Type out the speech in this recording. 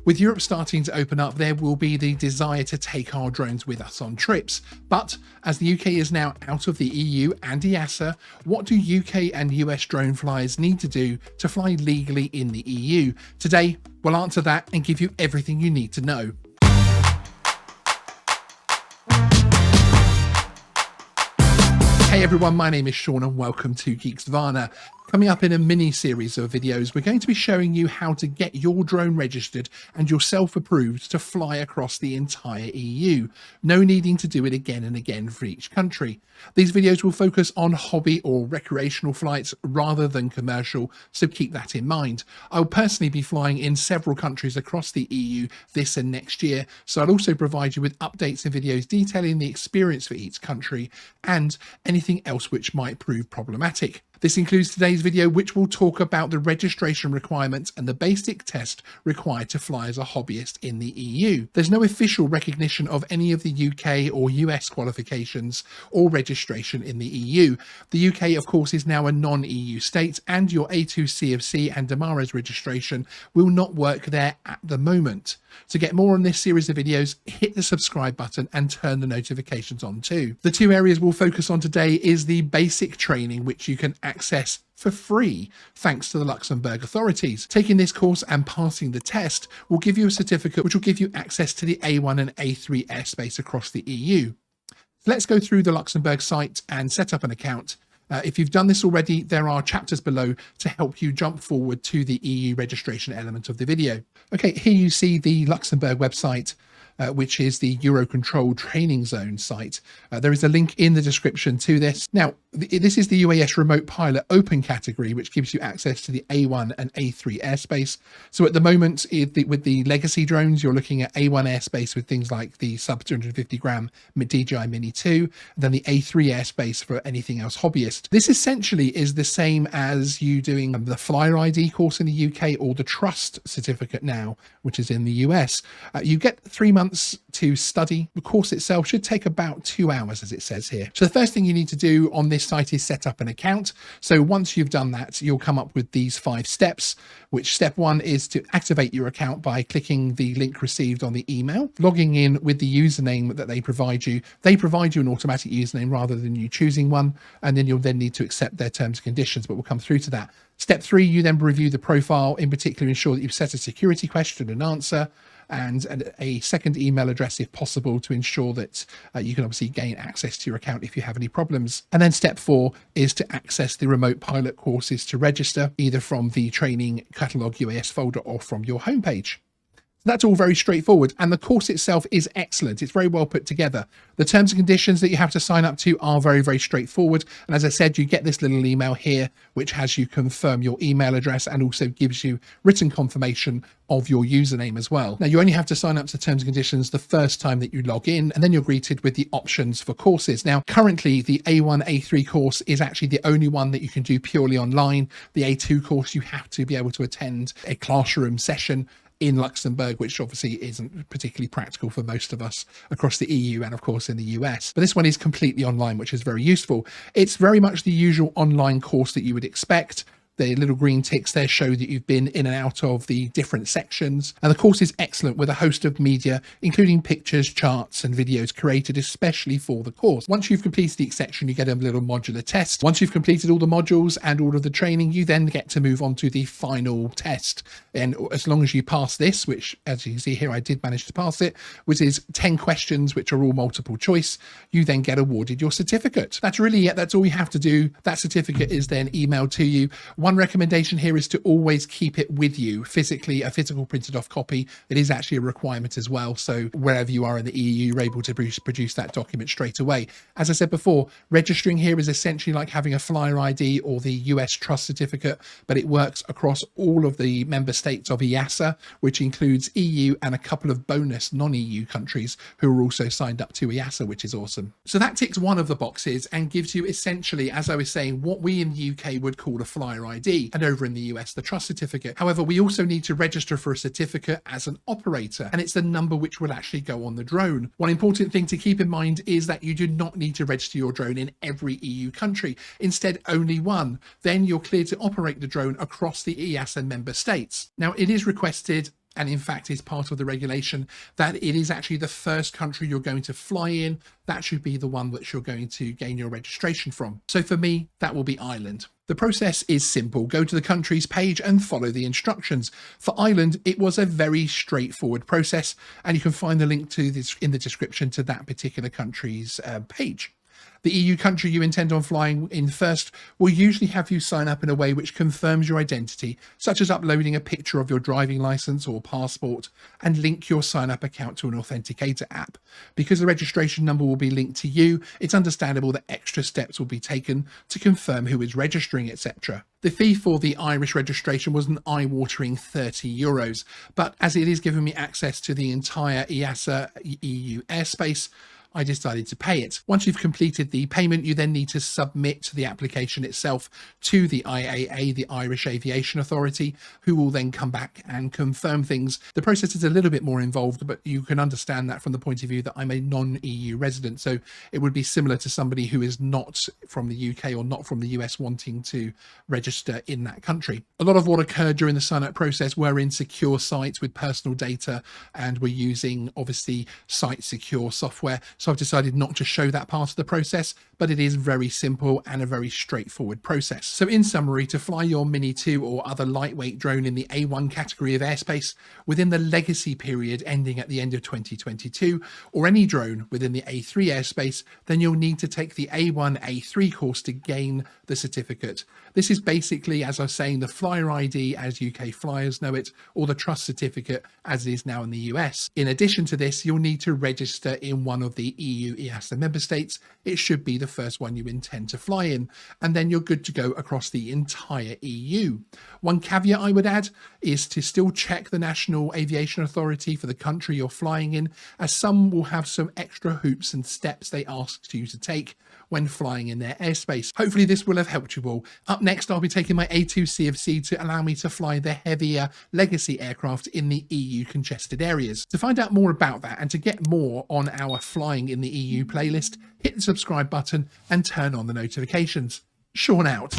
With Europe starting to open up, there will be the desire to take our drones with us on trips. But as the UK is now out of the EU and EASA, what do UK and US drone flyers need to do to fly legally in the EU? Today, we'll answer that and give you everything you need to know. Hey everyone, my name is Sean and welcome to Geeksvana. Coming up in a mini series of videos, we're going to be showing you how to get your drone registered and yourself approved to fly across the entire EU. No needing to do it again and again for each country. These videos will focus on hobby or recreational flights rather than commercial, so keep that in mind. I'll personally be flying in several countries across the EU this and next year, so I'll also provide you with updates and videos detailing the experience for each country and anything else which might prove problematic. This includes today's video, which will talk about the registration requirements and the basic test required to fly as a hobbyist in the EU. There's no official recognition of any of the UK or US qualifications or registration in the EU. The UK, of course, is now a non-EU state, and your A2 CFC and DMARES registration will not work there at the moment. To get more on this series of videos, hit the subscribe button and turn the notifications on too. The two areas we'll focus on today is the basic training, which you can access for free thanks to the Luxembourg authorities. Taking this course and passing the test will give you a certificate which will give you access to the A1 and A3 airspace across the EU. Let's go through the Luxembourg site and set up an account. If you've done this already, there are chapters below to help you jump forward to the EU registration element of the video. Okay, here you see the Luxembourg website, which is the Eurocontrol Training Zone site. There is a link in the description to this. Now, this is the UAS Remote Pilot Open category, which gives you access to the A1 and A3 airspace. So at the moment, with the legacy drones, you're looking at A1 airspace with things like the sub 250 gram DJI Mini 2, then the A3 airspace for anything else hobbyist. This essentially is the same as you doing the Flyer ID course in the UK or the Trust certificate now, which is in the US. You get 3 months to study. The course itself should take about 2 hours, as it says here. So the first thing you need to do on this site is set up an account. So once you've done that, you'll come up with these 5 steps, which step 1 is to activate your account by clicking the link received on the email, logging in with the username that they provide you. They provide you an automatic username rather than you choosing one, and then you'll then need to accept their terms and conditions, but we'll come through to that. Step 3, you then review the profile, in particular ensure that you've set a security question and answer, and a second email address if possible to ensure that you can obviously gain access to your account if you have any problems. And then step 4 is to access the remote pilot courses to register, either from the training catalog UAS folder or from your homepage. That's all very straightforward, and the course itself is excellent. It's very well put together. The terms and conditions that you have to sign up to are very, very straightforward. And as I said, you get this little email here, which has you confirm your email address and also gives you written confirmation of your username as well. Now, you only have to sign up to terms and conditions the first time that you log in, and then you're greeted with the options for courses. Now, currently, the A1, A3 course is actually the only one that you can do purely online. The A2 course, you have to be able to attend a classroom session in Luxembourg, which obviously isn't particularly practical for most of us across the EU and of course in the US. But this one is completely online, which is very useful. It's very much the usual online course that you would expect. The little green ticks there show that you've been in and out of the different sections. And the course is excellent with a host of media, including pictures, charts, and videos created especially for the course. Once you've completed each section, you get a little modular test. Once you've completed all the modules and all of the training, you then get to move on to the final test. And as long as you pass this, which as you can see here, I did manage to pass it, which is 10 questions, which are all multiple choice, you then get awarded your certificate. That's really it. That's all you have to do. That certificate is then emailed to you. One recommendation here is to always keep it with you physically, a physical printed off copy. It is actually a requirement as well. So wherever you are in the EU, you're able to produce that document straight away. As I said before, registering here is essentially like having a Flyer ID or the US Trust certificate, but it works across all of the member states of EASA, which includes EU and a couple of bonus non-EU countries who are also signed up to EASA, which is awesome. So that ticks one of the boxes and gives you essentially, as I was saying, what we in the UK would call a Flyer ID. And over in the US, the Trust certificate. However, we also need to register for a certificate as an operator, and it's the number which will actually go on the drone. One important thing to keep in mind is that you do not need to register your drone in every EU country, instead only one. Then you're cleared to operate the drone across the EASA member states. Now, it is requested and in fact is part of the regulation, that it is actually the first country you're going to fly in. That should be the one that you're going to gain your registration from. So for me, that will be Ireland. The process is simple. Go to the countries page and follow the instructions. For Ireland, it was a very straightforward process, and you can find the link to this in the description to that particular country's page. The EU country you intend on flying in first will usually have you sign up in a way which confirms your identity, such as uploading a picture of your driving license or passport, and link your sign-up account to an authenticator app. Because the registration number will be linked to you, it's understandable that extra steps will be taken to confirm who is registering, etc. The fee for the Irish registration was an eye-watering €30, but as it is giving me access to the entire EASA EU airspace, I decided to pay it. Once you've completed the payment, you then need to submit the application itself to the IAA, the Irish Aviation Authority, who will then come back and confirm things. The process is a little bit more involved, but you can understand that from the point of view that I'm a non-EU resident. So it would be similar to somebody who is not from the UK or not from the US wanting to register in that country. A lot of what occurred during the sign-up process were in secure sites with personal data, and we're using obviously site secure software. So I've decided not to show that part of the process, but it is very simple and a very straightforward process. So in summary, to fly your Mini 2 or other lightweight drone in the A1 category of airspace within the legacy period ending at the end of 2022, or any drone within the A3 airspace, then you'll need to take the A1 A3 course to gain the certificate. This is basically, as I was saying, the Flyer ID as UK flyers know it, or the Trust Certificate as it is now in the US. In addition to this, you'll need to register in one of the EU EASA member states. It should be the first one you intend to fly in, and then you're good to go across the entire EU. One caveat I would add is to still check the National Aviation Authority for the country you're flying in, as some will have some extra hoops and steps they ask you to take when flying in their airspace. Hopefully this will have helped you all. Up next, I'll be taking my A2 CFC to allow me to fly the heavier legacy aircraft in the EU congested areas. To find out more about that and to get more on our Flying in the EU playlist, hit the subscribe button and turn on the notifications. Sean out.